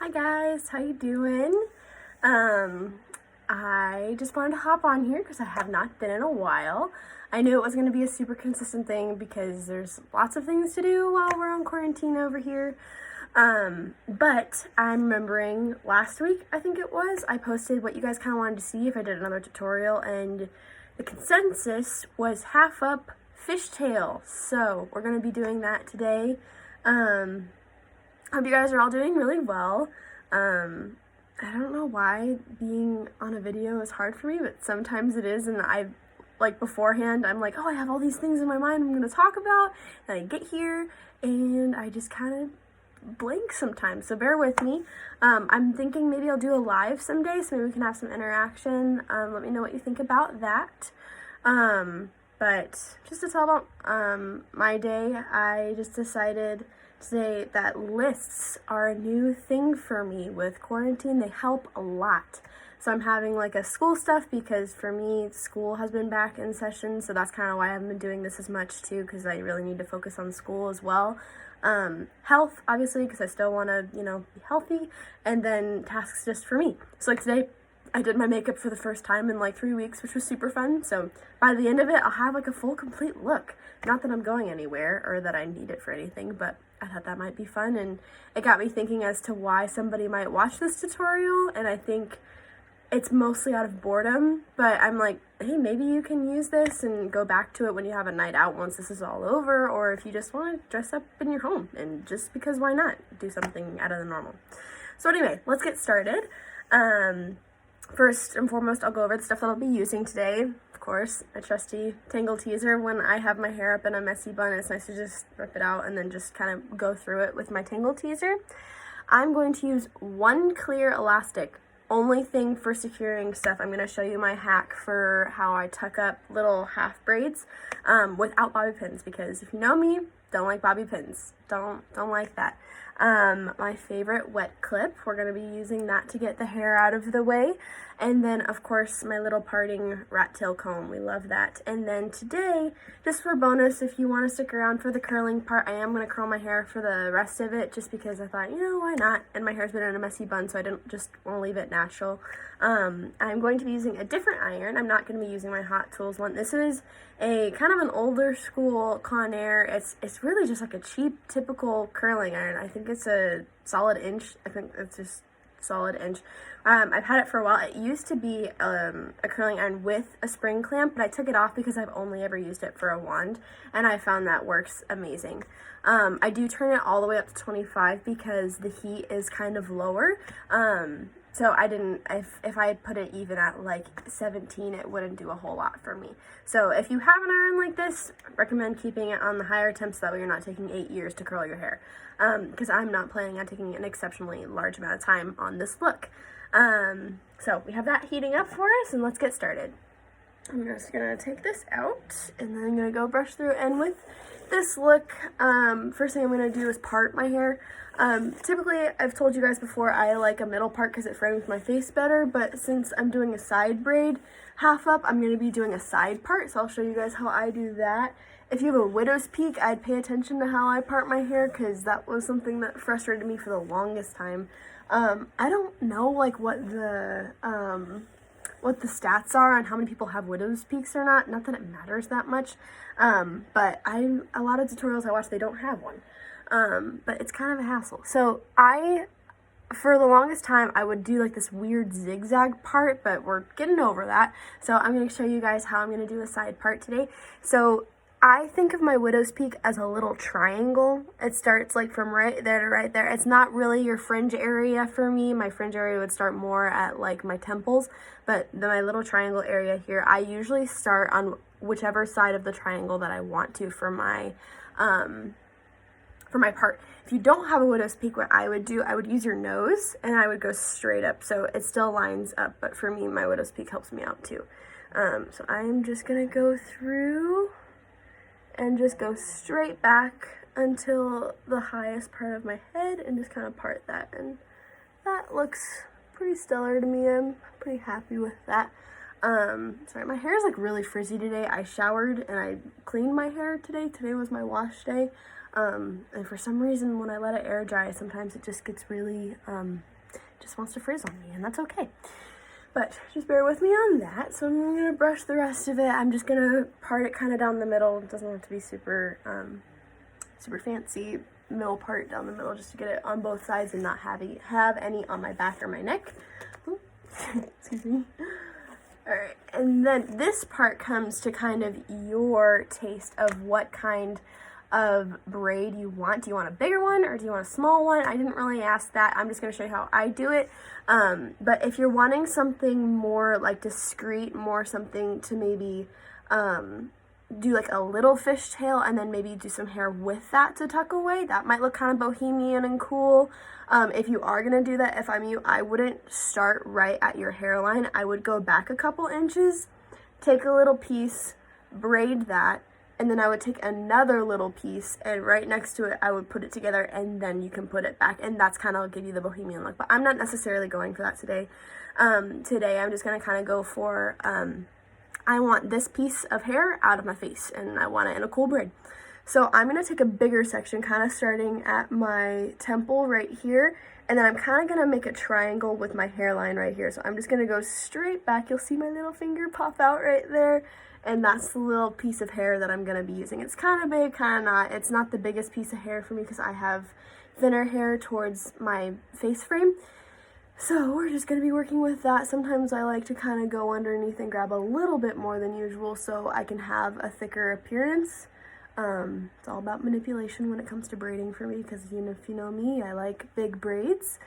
Hi guys, how you doing? I just wanted to hop on here because I have not been in a while. I knew it was going to be a super consistent thing because there's lots of things to do while we're on quarantine over here. But I'm remembering last week, I think it was, I posted what you guys kind of wanted to see if I did another tutorial, and the consensus was half up fishtail. So we're going to be doing that today. Hope you guys are all doing really well. I don't know why being on a video is hard for me, but sometimes it is, and beforehand, I'm like, oh, I have all these things in my mind I'm going to talk about, and I get here, and I just kind of blank sometimes, so bear with me. I'm thinking maybe I'll do a live someday, so maybe we can have some interaction. Let me know what you think about that. But just to tell about my day, I just decided today that lists are a new thing for me with quarantine. They help a lot. So I'm having like a school stuff because for me, school has been back in session, so that's kind of why I haven't been doing this as much too, because I really need to focus on school as well. Health, obviously, because I still want to, be healthy, and then tasks just for me. So like today, I did my makeup for the first time in like 3 weeks, which was super fun. So by the end of it, I'll have like a full, complete look. Not that I'm going anywhere or that I need it for anything, but I thought that might be fun, and it got me thinking as to why somebody might watch this tutorial, and I think it's mostly out of boredom, but I'm like, hey, maybe you can use this and go back to it when you have a night out once this is all over, or if you just want to dress up in your home, and just because why not do something out of the normal. So anyway, let's get started. First and foremost, I'll go over the stuff that I'll be using today. Of course, a trusty tangle teaser. When I have my hair up in a messy bun, it's nice to just rip it out and then just kind of go through it with my tangle teaser. I'm going to use one clear elastic. Only thing for securing stuff. I'm going to show you my hack for how I tuck up little half braids without bobby pins, because if you know me, don't like bobby pins. Don't like that. My favorite wet clip. We're going to be using that to get the hair out of the way. And then, of course, my little parting rat tail comb. We love that. And then today, just for bonus, if you want to stick around for the curling part, I am going to curl my hair for the rest of it, just because I thought, why not? And my hair's been in a messy bun, so I didn't just want to leave it natural. I'm going to be using a different iron. I'm not going to be using my Hot Tools one. This is a kind of an older school Conair. It's really just like a cheap, typical curling iron. I think it's a solid inch. I think it's just solid inch. I've had it for a while. It used to be a curling iron with a spring clamp, but I took it off because I've only ever used it for a wand, and I found that works amazing. I do turn it all the way up to 25 because the heat is kind of lower. So I didn't, if I had put it even at like 17, it wouldn't do a whole lot for me. So if you have an iron like this, recommend keeping it on the higher temps, so that way you're not taking 8 years to curl your hair. Because I'm not planning on taking an exceptionally large amount of time on this look. So we have that heating up for us, and let's get started. I'm just gonna take this out, and then I'm gonna go brush through, and with this look, first thing I'm gonna do is part my hair. Typically, I've told you guys before, I like a middle part because it frames my face better, but since I'm doing a side braid half up, I'm gonna be doing a side part, so I'll show you guys how I do that. If you have a widow's peak, I'd pay attention to how I part my hair, because that was something that frustrated me for the longest time. I don't know like what the stats are on how many people have widow's peaks or not that it matters that much, but a lot of tutorials I watch, they don't have one, but it's kind of a hassle. So for the longest time, I would do like this weird zigzag part, but we're getting over that. So I'm going to show you guys how I'm going to do a side part today. So I think of my widow's peak as a little triangle. It starts like from right there to right there. It's not really your fringe area for me. My fringe area would start more at like my temples, but my little triangle area here, I usually start on whichever side of the triangle that I want to for my part. If you don't have a widow's peak, what I would do, I would use your nose and I would go straight up, so it still lines up, but for me, my widow's peak helps me out too. So I'm just gonna go through and just go straight back until the highest part of my head and just kind of part that, and that looks pretty stellar to me. I'm pretty happy with that. Sorry, my hair is like really frizzy today. I showered and I cleaned my hair today. Today was my wash day. And for some reason, when I let it air dry, sometimes it just gets really, just wants to frizz on me, and that's okay. But just bear with me on that. So I'm gonna brush the rest of it. I'm just gonna part it kind of down the middle. It doesn't have to be super, super fancy middle part down the middle, just to get it on both sides and not have any on my back or my neck. Excuse me. Alright, and then this part comes to kind of your taste of what kind of braid you want. Do you want a bigger one or do you want a small one? I didn't really ask that. I'm just going to show you how I do it. But if you're wanting something more like discreet, more something to maybe do like a little fishtail and then maybe do some hair with that to tuck away, that might look kind of bohemian and cool. If you are going to do that, if I'm you, I wouldn't start right at your hairline. I would go back a couple inches, take a little piece, braid that, and then I would take another little piece and right next to it, I would put it together and then you can put it back. And that's kind of give you the bohemian look. But I'm not necessarily going for that today. Today, I'm just going to kind of go for, I want this piece of hair out of my face and I want it in a cool braid. So I'm going to take a bigger section, kind of starting at my temple right here. And then I'm kind of going to make a triangle with my hairline right here. So I'm just going to go straight back. You'll see my little finger pop out right there. And that's the little piece of hair that I'm going to be using. It's kind of big, kind of not. It's not the biggest piece of hair for me because I have thinner hair towards my face frame. So we're just going to be working with that. Sometimes I like to kind of go underneath and grab a little bit more than usual so I can have a thicker appearance. It's all about manipulation when it comes to braiding for me because if you know me, I like big braids.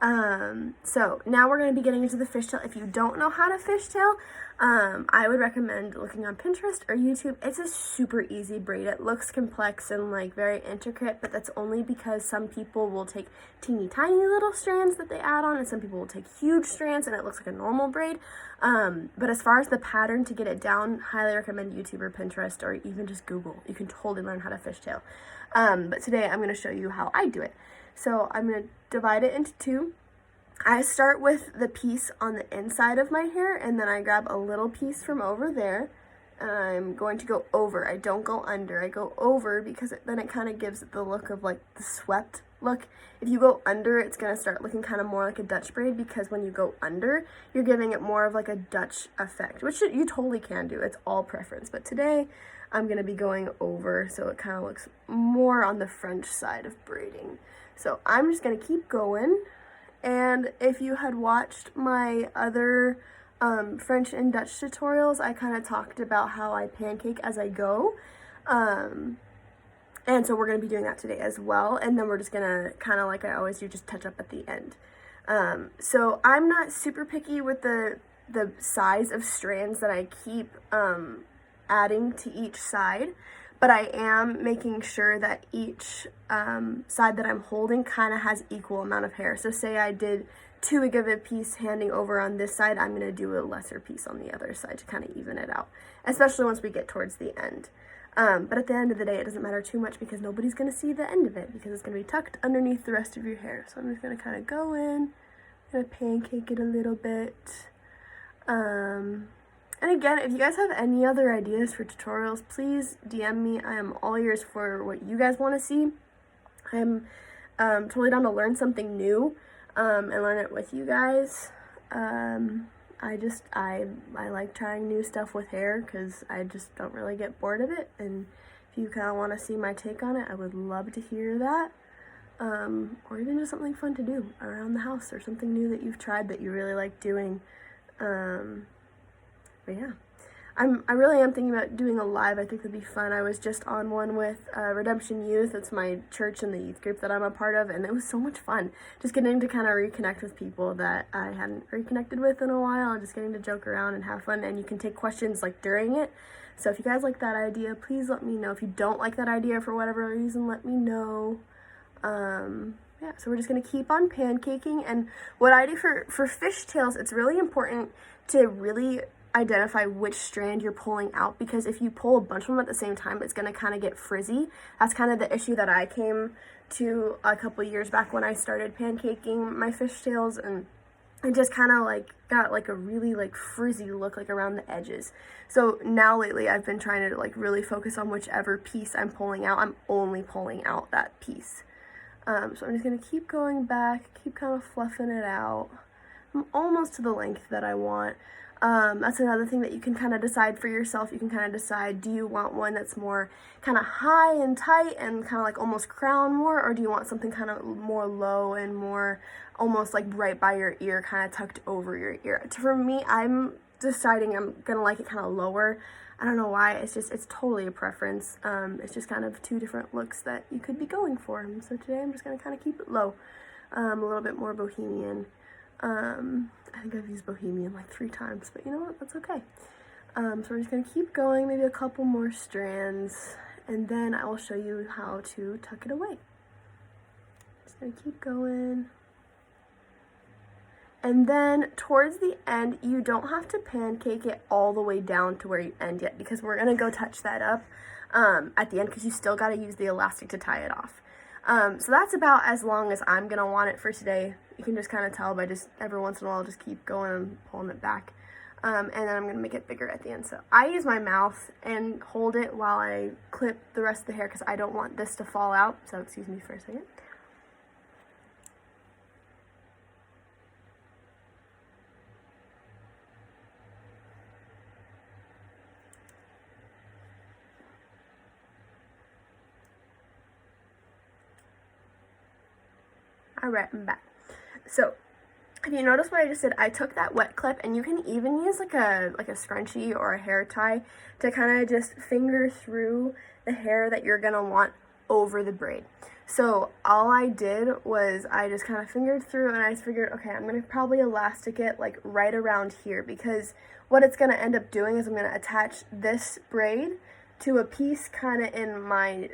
So now we're going to be getting into the fishtail. If you don't know how to fishtail, I would recommend looking on Pinterest or YouTube. It's a super easy braid. It looks complex and like very intricate, but that's only because some people will take teeny tiny little strands that they add on and some people will take huge strands and it looks like a normal braid. But as far as the pattern to get it down, highly recommend YouTube or Pinterest or even just Google. You can totally learn how to fishtail. But today I'm going to show you how I do it. So I'm going to divide it into two. I start with the piece on the inside of my hair and then I grab a little piece from over there and I'm going to go over. I don't go under. I go over because then it kind of gives it the look of like the swept look. If you go under, it's going to start looking kind of more like a Dutch braid because when you go under, you're giving it more of like a Dutch effect, which you totally can do. It's all preference. But today I'm going to be going over so it kind of looks more on the French side of braiding. So I'm just going to keep going. And if you had watched my other French and Dutch tutorials, I kind of talked about how I pancake as I go. And so we're going to be doing that today as well. And then we're just going to kind of like I always do, just touch up at the end. So I'm not super picky with the size of strands that I keep adding to each side. But I am making sure that each side that I'm holding kind of has equal amount of hair. So say I did too big of a piece handing over on this side, I'm going to do a lesser piece on the other side to kind of even it out, especially once we get towards the end. But at the end of the day, it doesn't matter too much because nobody's going to see the end of it because it's going to be tucked underneath the rest of your hair. So I'm just going to kind of go in, going to pancake it a little bit. And again, if you guys have any other ideas for tutorials, please DM me. I am all ears for what you guys want to see. I'm totally down to learn something new and learn it with you guys. I like trying new stuff with hair because I just don't really get bored of it. And if you kind of want to see my take on it, I would love to hear that. Or even just something fun to do around the house or something new that you've tried that you really like doing. But yeah, I really am thinking about doing a live. I think that'd be fun. I was just on one with Redemption Youth. It's my church and the youth group that I'm a part of, and it was so much fun. Just getting to kind of reconnect with people that I hadn't reconnected with in a while, and just getting to joke around and have fun, and you can take questions like during it. So if you guys like that idea, please let me know. If you don't like that idea for whatever reason, let me know. Yeah, so we're just going to keep on pancaking, and what I do for fishtails, it's really important to really identify which strand you're pulling out, because if you pull a bunch of them at the same time, it's going to kind of get frizzy. That's kind of the issue that I came to a couple years back when I started pancaking my fishtails, and it just kind of like got like a really like frizzy look like around the edges. So now lately I've been trying to like really focus on whichever piece I'm pulling out. I'm only pulling out that piece. So I'm just going to keep going back, keep kind of fluffing it out. I'm almost to the length that I want. That's another thing that you can kind of decide for yourself. You can kind of decide, do you want one that's more kind of high and tight and kind of like almost crown more, or do you want something kind of more low and more almost like right by your ear, kind of tucked over your ear? For me, I'm deciding I'm gonna like it kind of lower. I don't know why, it's totally a preference. It's just kind of two different looks that you could be going for. So today I'm just gonna kind of keep it low, a little bit more bohemian. I think I've used bohemian like 3 times, but you know what, that's okay. So we're just gonna keep going, maybe a couple more strands, and then I will show you how to tuck it away. Just gonna keep going. And then towards the end, you don't have to pancake it all the way down to where you end yet, because we're gonna go touch that up at the end, because you still gotta use the elastic to tie it off. So that's about as long as I'm gonna want it for today. You can just kind of tell by just every once in a while just keep going and pulling it back. And then I'm gonna make it bigger at the end. So I use my mouth and hold it while I clip the rest of the hair, because I don't want this to fall out. So excuse me for a second. Alright, I'm back. So, if you notice what I just did, I took that wet clip, and you can even use like a scrunchie or a hair tie to kind of just finger through the hair that you're gonna want over the braid. So all I did was I just kind of fingered through, and I figured, okay, I'm gonna probably elastic it like right around here, because what it's gonna end up doing is I'm gonna attach this braid to a piece kind of in my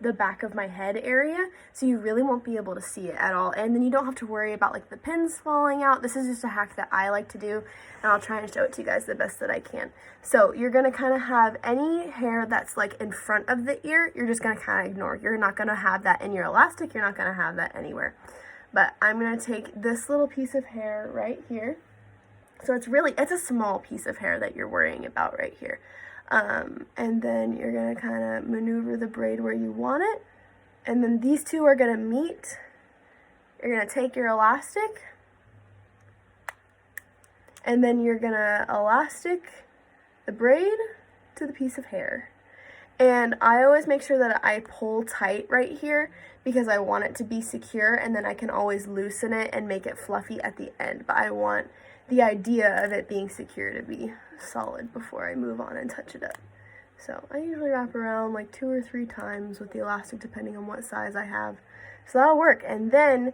the back of my head area, so you really won't be able to see it at all, and then you don't have to worry about like the pins falling out. This is just a hack that I like to do, and I'll try and show it to you guys the best that I can. So you're gonna kind of have any hair that's like in front of the ear, you're just gonna kind of ignore. You're not gonna have that in your elastic, you're not gonna have that anywhere. But I'm gonna take this little piece of hair right here. So it's a small piece of hair that you're worrying about right here. And then you're going to kind of maneuver the braid where you want it. And then these two are going to meet. You're going to take your elastic. And then you're going to elastic the braid to the piece of hair. And I always make sure that I pull tight right here, because I want it to be secure, and then I can always loosen it and make it fluffy at the end. But I want the idea of it being secure to be solid before I move on and touch it up. So I usually wrap around like 2 or 3 times with the elastic, depending on what size I have. So that'll work. And then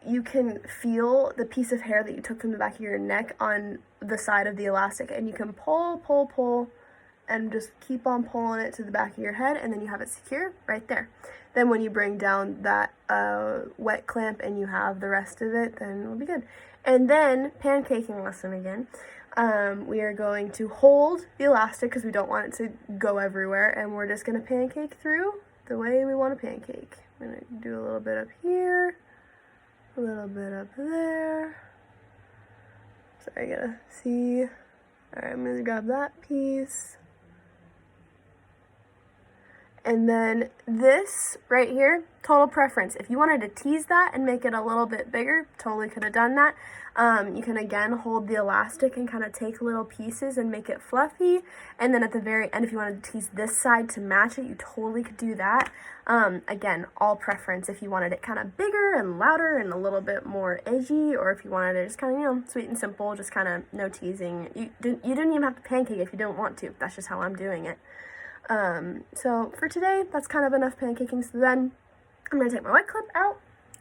you can feel the piece of hair that you took from the back of your neck on the side of the elastic, and you can pull, pull, pull, and just keep on pulling it to the back of your head, and then you have it secure right there. Then when you bring down that wet clamp and you have the rest of it, then it'll be good. And then, pancaking lesson again, we are going to hold the elastic, because we don't want it to go everywhere, and we're just going to pancake through the way we want to pancake. I'm going to do a little bit up here, a little bit up there. Sorry, I gotta see. Alright, I'm going to grab that piece. And then this right here, total preference. If you wanted to tease that and make it a little bit bigger, totally could have done that. You can again hold the elastic and kind of take little pieces and make it fluffy. And then at the very end, if you wanted to tease this side to match it, you totally could do that. Again, all preference. If you wanted it kind of bigger and louder and a little bit more edgy, or if you wanted it just kind of, sweet and simple, just kind of no teasing. You didn't even have to pancake if you don't want to. That's just how I'm doing it. So for today, that's kind of enough pancaking. So then I'm going to take my wet clip out,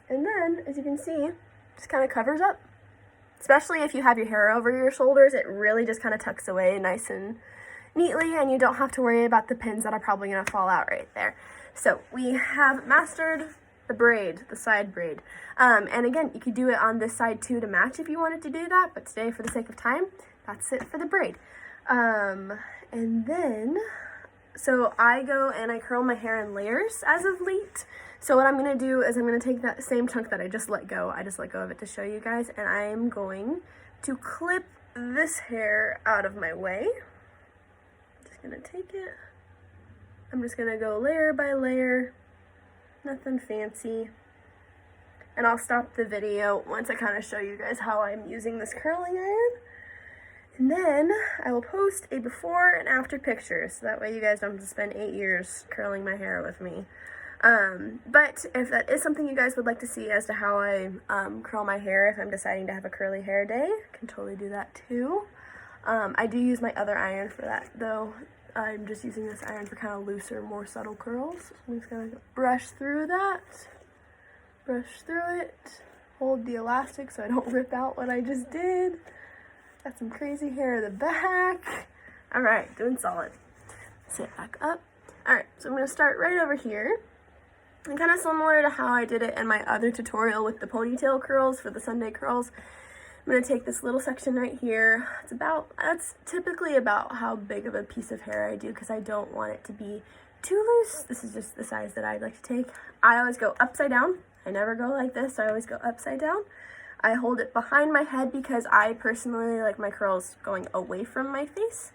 and then, as you can see, just kind of covers up. Especially if you have your hair over your shoulders, it really just kind of tucks away nice and neatly, and you don't have to worry about the pins that are probably going to fall out right there. So we have mastered the braid, the side braid. And again, you could do it on this side too to match if you wanted to do that, but today, for the sake of time, that's it for the braid. And then, so I go and I curl my hair in layers as of late. So what I'm going to do is I'm going to take that same chunk that I just let go of it to show you guys, and I am going to clip this hair out of my way. Just going to take it. I'm just going to go layer by layer, nothing fancy. And I'll stop the video once I kind of show you guys how I'm using this curling iron. And then I will post a before and after picture, so that way you guys don't have to spend 8 years curling my hair with me. But if that is something you guys would like to see as to how I curl my hair if I'm deciding to have a curly hair day, I can totally do that too. I do use my other iron for that though. I'm just using this iron for kind of looser, more subtle curls. So I'm just going to brush through that. Brush through it, hold the elastic so I don't rip out what I just did. Got some crazy hair in the back. All right, doing solid. Sit back up. All right, so I'm gonna start right over here. And kind of similar to how I did it in my other tutorial with the ponytail curls for the Sunday curls. I'm gonna take this little section right here. That's typically about how big of a piece of hair I do because I don't want it to be too loose. This is just the size that I like to take. I always go upside down. I never go like this, I always go upside down. I hold it behind my head because I personally like my curls going away from my face.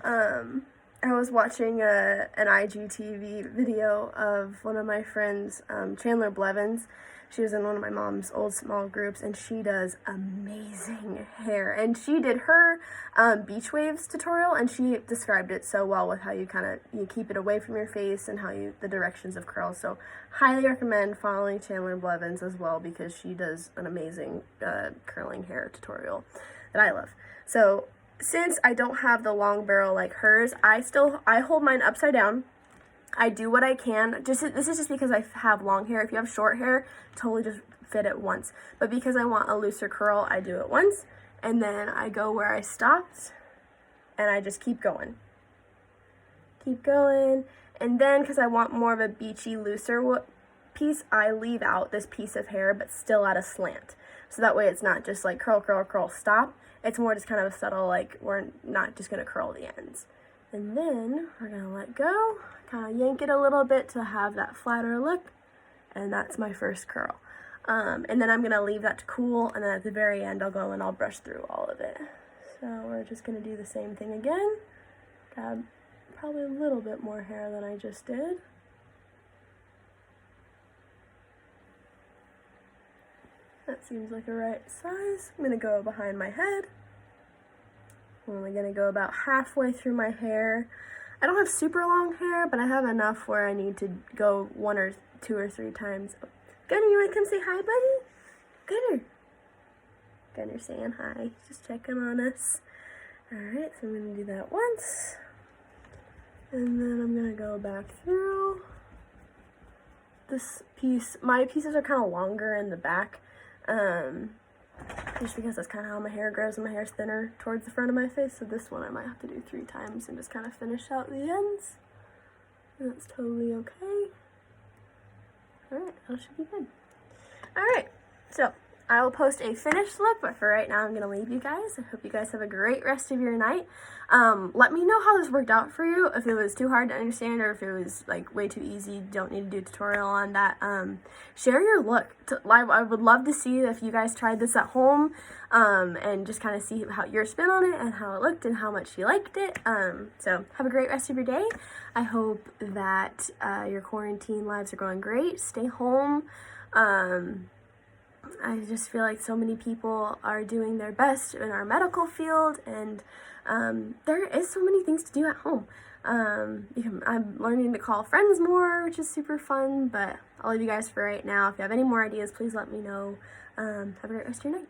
I was watching an IGTV video of one of my friends, Chandler Blevins. She was in one of my mom's old small groups, and she does amazing hair. And she did her beach waves tutorial, and she described it so well with how you keep it away from your face and how the directions of curls. So highly recommend following Chandler Blevins as well because she does an amazing curling hair tutorial that I love. So since I don't have the long barrel like hers, I hold mine upside down. I do what I can. This is just because I have long hair. If you have short hair, totally just fit it once. But because I want a looser curl, I do it once. And then I go where I stopped. And I just keep going. Keep going. And then because I want more of a beachy, looser piece, I leave out this piece of hair, but still at a slant. So that way it's not just like curl, curl, curl, stop. It's more just kind of a subtle, like we're not just going to curl the ends. And then we're going to let go, kind of yank it a little bit to have that flatter look, and that's my first curl. And then I'm going to leave that to cool, and then at the very end I'll go and I'll brush through all of it. So we're just going to do the same thing again. Grab probably a little bit more hair than I just did. That seems like a right size. I'm going to go behind my head. I'm only going to go about halfway through my hair. I don't have super long hair, but I have enough where I need to go 1 or 2 or 3 times. Gunner, you want to come say hi, buddy? Gunner. Gunner saying hi. Just checking on us. Alright, so I'm going to do that once. And then I'm going to go back through this piece. My pieces are kind of longer in the back. Just because that's kind of how my hair grows and my hair's thinner towards the front of my face. So this one I might have to do 3 times and just kind of finish out the ends. And that's totally okay. Alright, that should be good. Alright, so I will post a finished look, but for right now I'm going to leave you guys. I hope you guys have a great rest of your night. Let me know how this worked out for you, if it was too hard to understand or if it was like way too easy. Don't need to do a tutorial on that. Share your look. I would love to see if you guys tried this at home and just kind of see how your spin on it and how it looked and how much you liked it. So have a great rest of your day. I hope that your quarantine lives are going great. Stay home. I just feel like so many people are doing their best in our medical field, and there is so many things to do at home. I'm learning to call friends more, which is super fun, but I'll leave you guys for right now. If you have any more ideas, please let me know. Have a great rest of your night.